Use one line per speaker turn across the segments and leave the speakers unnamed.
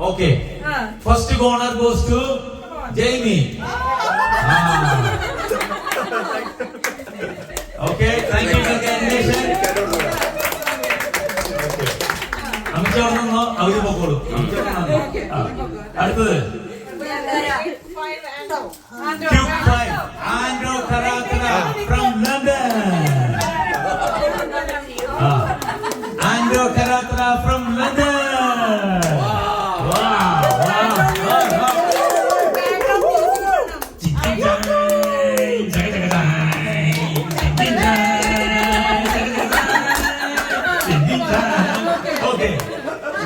Okay. First corner goes to Jamie. Okay, thank you for the animation. അമിച്ചോടൊന്നോ അവര് പോക്കോളൂ. അടുത്തത് Cube 5 Andrew Karakara from London. Andrew Karakara from London. Okay.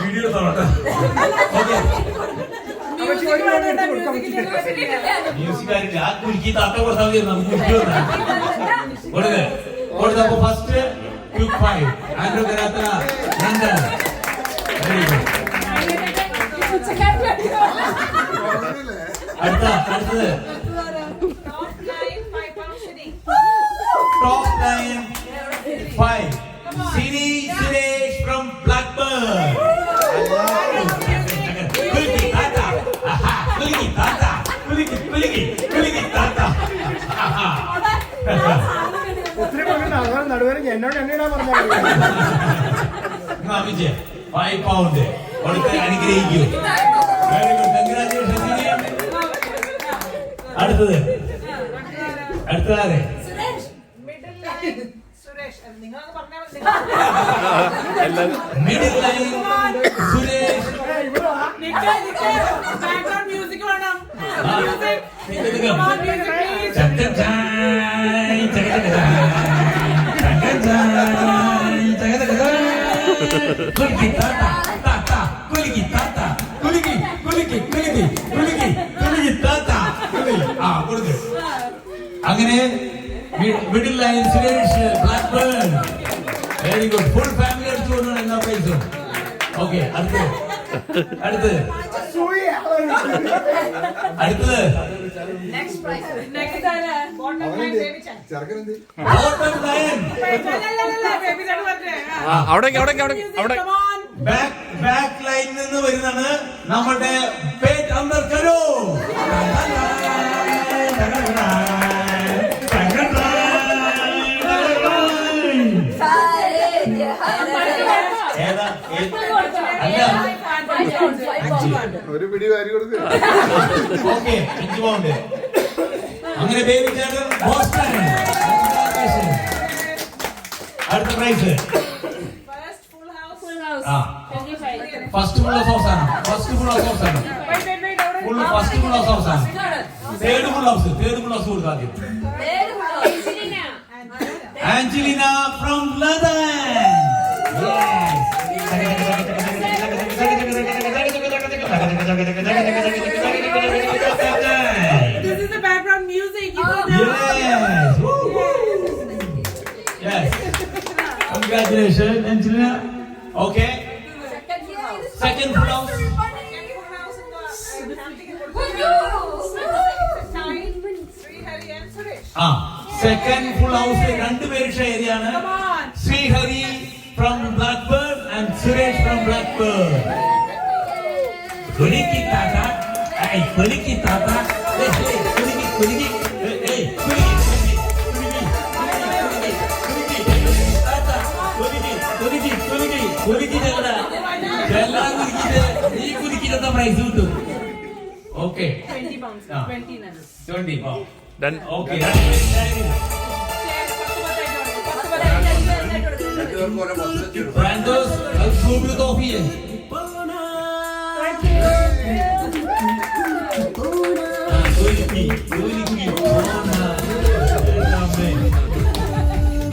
Video thought. Okay. Music ആയിട്ട് ആ കുലുക്കി താത്ത കൊടുത്താൽ മതി നമുക്ക് കൊടുക്ക് കൊടുത്തപ്പോ first Cube 5 Andrew Karakara London. അടുത്തത് Top 9 5 Siri Suresh from Blackburn.
നടുവേറെ എന്നോട് എന്നോടാ പറഞ്ഞത്.
5 pound കൊടുത്ത് അനുഗ്രഹിക്കൂ. Very good, congratulation. അടുത്തത് ആരെ? Middle line Suresh.
മ്യൂസിക് വേണം.
അങ്ങനെ middle line Suresh Blackburn. Very good, full family അടിച്ചു കൊണ്ടാണ് എല്ലാ പ്രൈസും. ഓക്കെ, അടുത്തത് ബാക്ക് ലൈനിൽ നിന്ന് വരുന്നതാണ് നമ്മുടെ പേറ്റ് അന്തർ കരോ.
ഒരു പിടി വാരി കൊടുക്കുക.
Okay, 5 pound. അങ്ങനെ ബേബി ചേട്ടൻ ബോസ്റ്റൺ. അടുത്ത പ്രൈസ് ഫസ്റ്റ് ഫുൾ ഹൗസ് ആണ്. ഫസ്റ്റ് ഫുൾ ഹൗസ് ആണ്. തേർഡ് ഫുൾ ഹൗസ് കൊടുക്കാം ആദ്യം. Angelina from London.
This is the background music.
Yes. Congratulations, Angelina. Okay. Second full house. Second full house. രണ്ടുപേര് share ചെയ്യാണ്. Sreehari from Blackburn and Suresh from Blackburn. Kuliki tata, hey kuliki tata, hey kuliki, hey kuliki jagada. Jalla kuliki tata prize utu. Okay.
20 pounds.
20 pounds.
Done.
Okay. Brandos, food with coffee.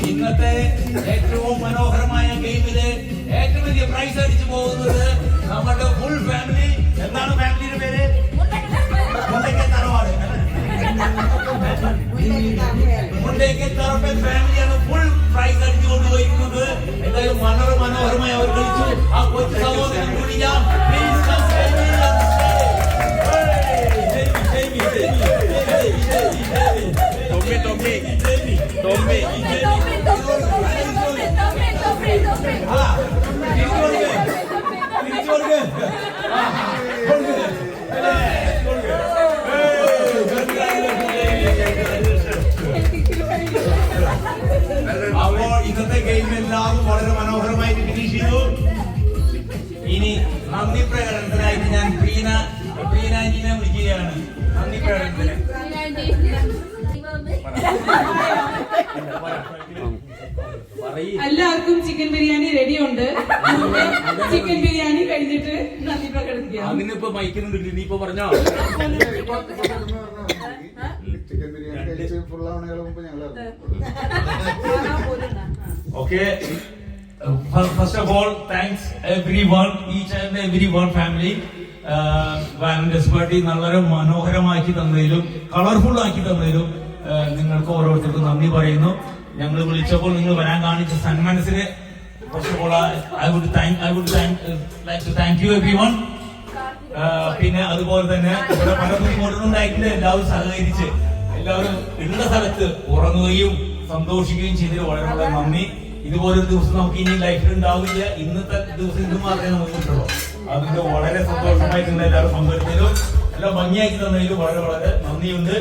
ഇന്നത്തെ ഏറ്റവും മനോഹരമായ ഗെയിമില് ഏറ്റവും വലിയ price അടിച്ചു പോകുന്നത് നമ്മുടെ full family. എന്താണ് ഫാമിലിയുടെ പേര്? മുണ്ടയ്ക്കൽ തറവാട്. മുണ്ടയ്ക്കൽ തറവാട് ഫാമിലിയാണ് ഫുൾ പ്രൈസ് അടിച്ചു കൊണ്ടുപോയിരിക്കുന്നത്. എന്തായാലും മനോഹരമായി അവർ കളിച്ചു. ആ കൊച്ചു സഹോദരൻ കൂടി ഞാൻ ഇനി നന്ദി പ്രകടനത്തിനായിട്ട് ഞാൻ പ്രീനാന്റിനെ വിളിക്കുകയാണ്. നന്ദി പ്രകടനത്തിന്
എല്ലാവർക്കും ചിക്കൻ ബിരിയാണി റെഡി ഉണ്ട്. ചിക്കൻ ബിരിയാണി കഴിഞ്ഞിട്ട് നന്ദി പ്രകടിപ്പിക്കാം.
അതിനിപ്പോ മൈക്കുന്നുണ്ട്, നീ ഇപ്പൊ പറഞ്ഞോ.
ചിക്കൻ ബിരിയാണി കഴിച്ച് ഫുൾ ആവണേക്കാൾ മുമ്പ് ഞങ്ങൾ
Okay. First of all, thanks everyone, each and everyone family. Valentine's party വളരെ മനോഹരമാക്കി തന്നതിലും കളർഫുൾ ആക്കി തന്നതിലും നിങ്ങൾക്ക് ഓരോരുത്തർക്കും നന്ദി പറയുന്നു. ഞങ്ങൾ വിളിച്ചപ്പോൾ നിങ്ങൾ വരാൻ കാണിച്ച സന്മനസ്സിന് first of all I would like to thank you everyone. പിന്നെ അതുപോലെ തന്നെ ഇവിടെ പലർക്കും കൊടുക്കുന്നുണ്ടായിട്ടില്ല. എല്ലാവരും സഹകരിച്ച് എല്ലാവരും ഉള്ള സ്ഥലത്ത് ഉറങ്ങുകയും സന്തോഷിക്കുകയും ചെയ്തതിൽ വളരെ വളരെ നന്ദി. ഇതുപോലൊരു ദിവസം നമുക്ക് ഇനി ലൈഫിൽ ഉണ്ടാവില്ല. ഇന്നത്തെ ദിവസം ഇത് മാത്രമേ നമുക്ക് കിട്ടുള്ളൂ. അതിന്റെ വളരെ സന്തോഷമായിട്ട് എല്ലാവരും പങ്കെടുത്തതിലും എല്ലാം ഭംഗിയാക്കി തന്നതിലും വളരെ വളരെ നന്ദിയുണ്ട്.